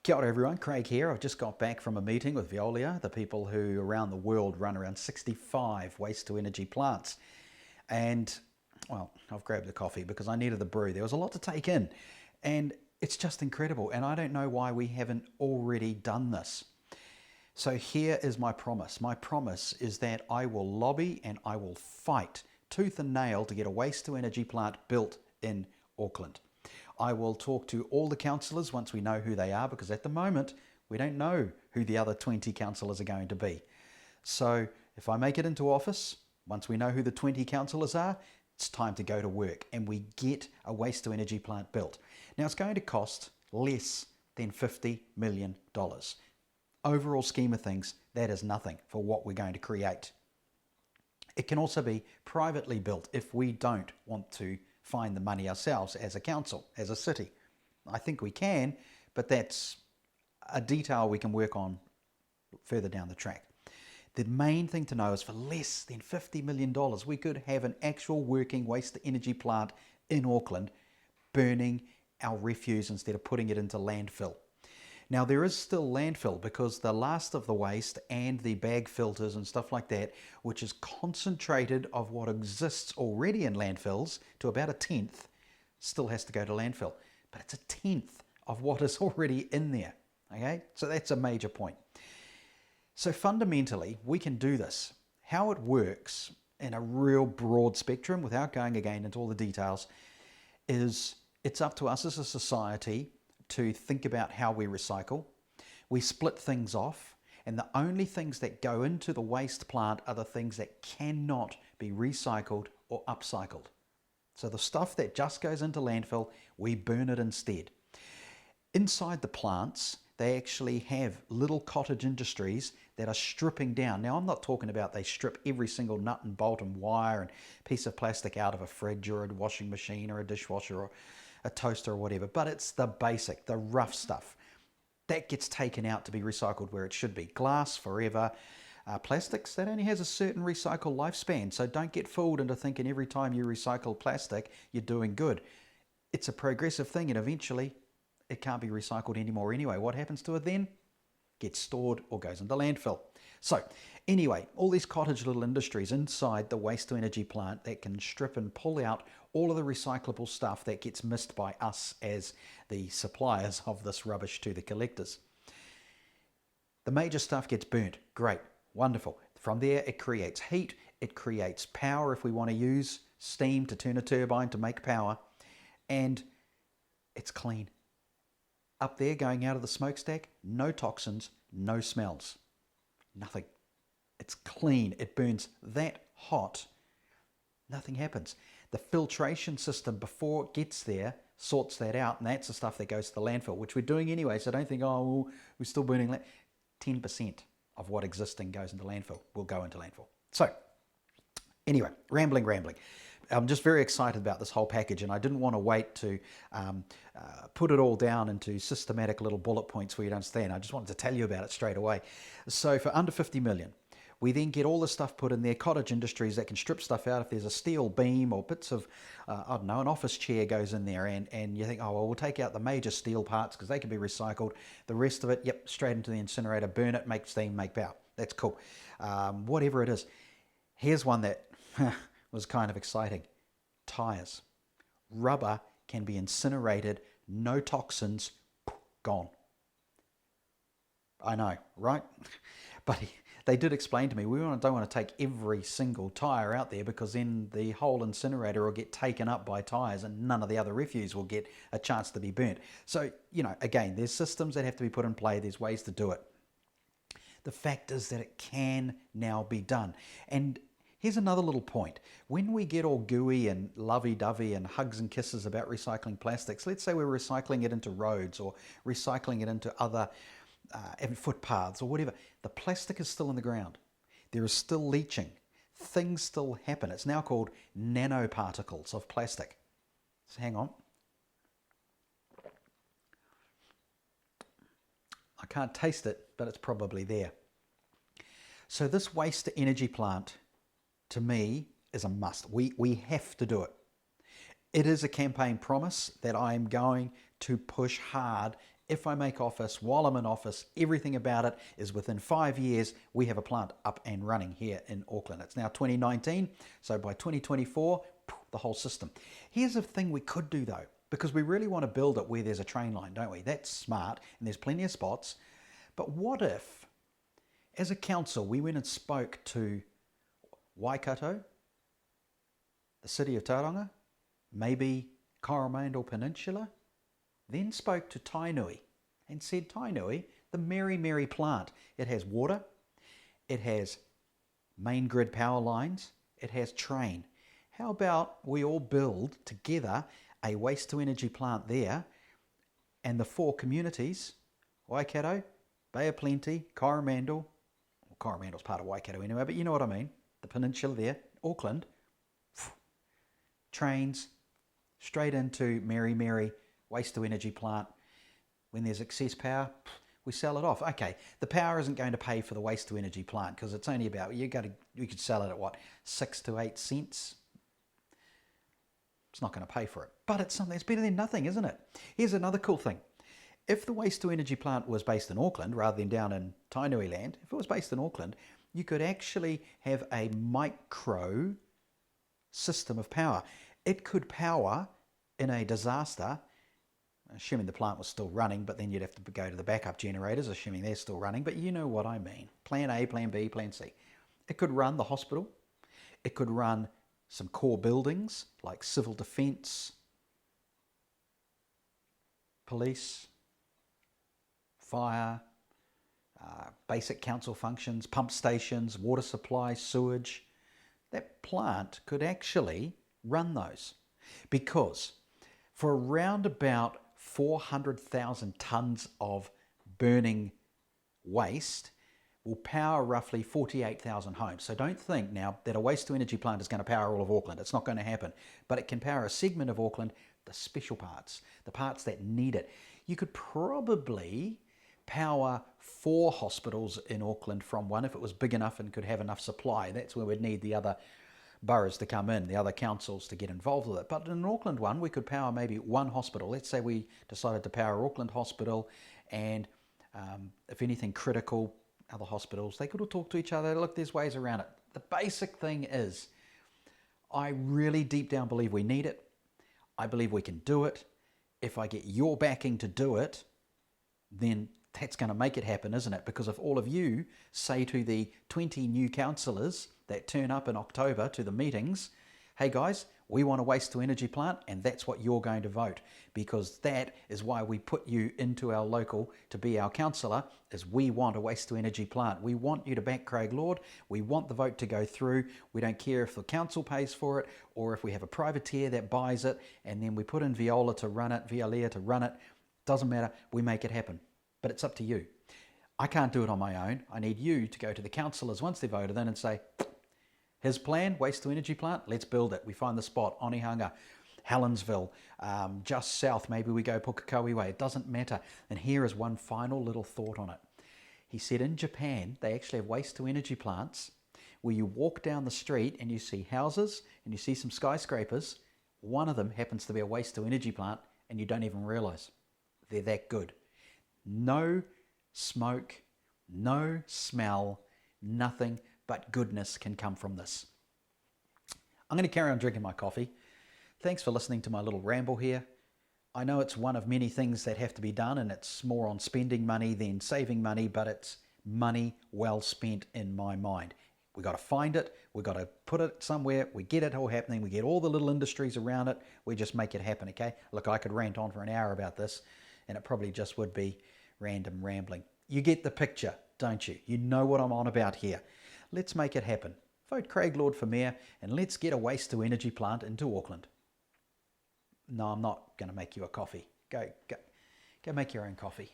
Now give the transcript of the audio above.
Kia ora everyone, Craig here. I've just got back from a meeting with Veolia, the people who around the world run around 65 waste to energy plants. And, well, I've grabbed a coffee because I needed the brew. There was a lot to take in and it's just incredible. And I don't know why we haven't already done this. So here is my promise. My promise is that I will lobby and I will fight tooth and nail to get a waste to energy plant built in Auckland. I will talk to all the councillors once we know who they are, because at the moment we don't know who the other 20 councillors are going to be. So if I make it into office, once we know who the 20 councillors are, it's time to go to work and we get a waste to energy plant built. Now it's going to cost less than $50 million. Overall scheme of things, that is nothing for what we're going to create. It can also be privately built if we don't want to find the money ourselves as a council, as a city. I think we can, but that's a detail we can work on further down the track. The main thing to know is for less than $50 million, we could have an actual working waste to energy plant in Auckland burning our refuse instead of putting it into landfill. Now there is still landfill because the last of the waste and the bag filters and stuff like that, which is concentrated of what exists already in landfills to about a tenth, still has to go to landfill. But it's a tenth of what is already in there. Okay, so that's a major point. So fundamentally, we can do this. How it works in a real broad spectrum, without going again into all the details, is it's up to us as a society to think about how we recycle. We split things off, and the only things that go into the waste plant are the things that cannot be recycled or upcycled. So the stuff that just goes into landfill, we burn it instead. Inside the plants, they actually have little cottage industries that are stripping down. Now, I'm not talking about they strip every single nut and bolt and wire and piece of plastic out of a fridge or a washing machine or a dishwasher or a toaster or whatever, but it's the basic, the rough stuff. That gets taken out to be recycled where it should be. Glass forever. Plastics, that only has a certain recycle lifespan, so don't get fooled into thinking every time you recycle plastic, you're doing good. It's a progressive thing and eventually it can't be recycled anymore anyway. What happens to it then? Gets stored or goes into landfill. So anyway, all these cottage little industries inside the waste to energy plant that can strip and pull out all of the recyclable stuff that gets missed by us as the suppliers of this rubbish to the collectors. The major stuff gets burnt. Great, wonderful. From there it creates heat, it creates power if we want to use steam to turn a turbine to make power, and it's clean. Up there going out of the smokestack, no toxins, no smells. Nothing. It's clean. It burns that hot. Nothing happens. The filtration system before it gets there sorts that out, and that's the stuff that goes to the landfill, which we're doing anyway, so don't think, oh, well, we're still burning 10% of what existing goes into landfill will go into landfill. So anyway, rambling. I'm just very excited about this whole package, and I didn't want to wait to put it all down into systematic little bullet points where you don't understand. I just wanted to tell you about it straight away. So for under 50 million, we then get all the stuff put in there, cottage industries that can strip stuff out. If there's a steel beam or bits of, I don't know, an office chair goes in there, and you think, oh, well, we'll take out the major steel parts because they can be recycled. The rest of it, yep, straight into the incinerator, burn it, make steam, make power. That's cool. Whatever it is. Here's one that was kind of exciting. Tires. Rubber can be incinerated, no toxins, gone. I know, right? But they did explain to me, we don't want to take every single tyre out there because then the whole incinerator will get taken up by tyres and none of the other refuse will get a chance to be burnt. So, you know, again, there's systems that have to be put in play, there's ways to do it. The fact is that it can now be done. And here's another little point. When we get all gooey and lovey-dovey and hugs and kisses about recycling plastics, let's say we're recycling it into roads or recycling it into other footpaths or whatever, the plastic is still in the ground. There is still leaching. Things still happen. It's now called nanoparticles of plastic. So hang on. I can't taste it, but it's probably there. So this waste to energy plant, to me, is a must. We have to do it. It is a campaign promise that I am going to push hard If I make office, while I'm in office, everything about it is within 5 years, we have a plant up and running here in Auckland. It's now 2019, so by 2024, the whole system. Here's a thing we could do though, because we really want to build it where there's a train line, don't we? That's smart, and there's plenty of spots. But what if, as a council, we went and spoke to Waikato, the city of Tauranga, maybe Coromandel Peninsula, then spoke to Tainui and said, Tainui, the Mary Mary plant, it has water, it has main grid power lines, it has train. How about we all build together a waste to energy plant there, and the 4 communities, Waikato, Bay of Plenty, Coromandel, well, Coromandel's part of Waikato anyway, but you know what I mean, the peninsula there, Auckland, trains straight into Mary Mary waste to energy plant. When there's excess power, we sell it off. Okay, the power isn't going to pay for the waste to energy plant because it's only about, you could sell it at what, 6 to 8 cents? It's not going to pay for it, but it's something that's better than nothing, isn't it? Here's another cool thing. If the waste to energy plant was based in Auckland rather than down in Tainui land, if it was based in Auckland, you could actually have a micro system of power. It could power in a disaster, assuming the plant was still running, but then you'd have to go to the backup generators, assuming they're still running, but you know what I mean. Plan A, Plan B, Plan C. It could run the hospital. It could run some core buildings like civil defence, police, fire, basic council functions, pump stations, water supply, sewage. That plant could actually run those, because for around about 400,000 tonnes of burning waste will power roughly 48,000 homes. So don't think now that a waste to energy plant is going to power all of Auckland. It's not going to happen. But it can power a segment of Auckland, the special parts, the parts that need it. You could probably power 4 hospitals in Auckland from one if it was big enough and could have enough supply. That's where we'd need the other boroughs to come in, the other councils to get involved with it. But in an Auckland one, we could power maybe 1 hospital. Let's say we decided to power Auckland Hospital, and if anything critical, other hospitals, they could all talk to each other. Look, there's ways around it. The basic thing is, I really deep down believe we need it. I believe we can do it. If I get your backing to do it, then that's going to make it happen, isn't it? Because if all of you say to the 20 new councillors that turn up in October to the meetings, hey guys, we want a waste to energy plant, and that's what you're going to vote, because that is why we put you into our local to be our councillor, is we want a waste to energy plant. We want you to back Craig Lord. We want the vote to go through. We don't care if the council pays for it or if we have a privateer that buys it and then we put in Veolia to run it. Doesn't matter. We make it happen. But it's up to you. I can't do it on my own. I need you to go to the councillors once they've voted in and say, his plan, waste to energy plant, let's build it. We find the spot, Onehunga, Helensville, just south, maybe we go Pukekohe way. It doesn't matter. And here is one final little thought on it. He said in Japan, they actually have waste to energy plants where you walk down the street and you see houses and you see some skyscrapers. One of them happens to be a waste to energy plant and you don't even realize. They're that good. No smoke, no smell, nothing but goodness can come from this. I'm going to carry on drinking my coffee. Thanks for listening to my little ramble here. I know it's one of many things that have to be done, and it's more on spending money than saving money, but it's money well spent in my mind. We've got to find it. We've got to put it somewhere. We get it all happening. We get all the little industries around it. We just make it happen, okay? Look, I could rant on for an hour about this, and it probably just would be random rambling. You get the picture, don't you? You know what I'm on about here. Let's make it happen. Vote Craig Lord for mayor, and let's get a waste to energy plant into Auckland. No, I'm not going to make you a coffee. Go make your own coffee.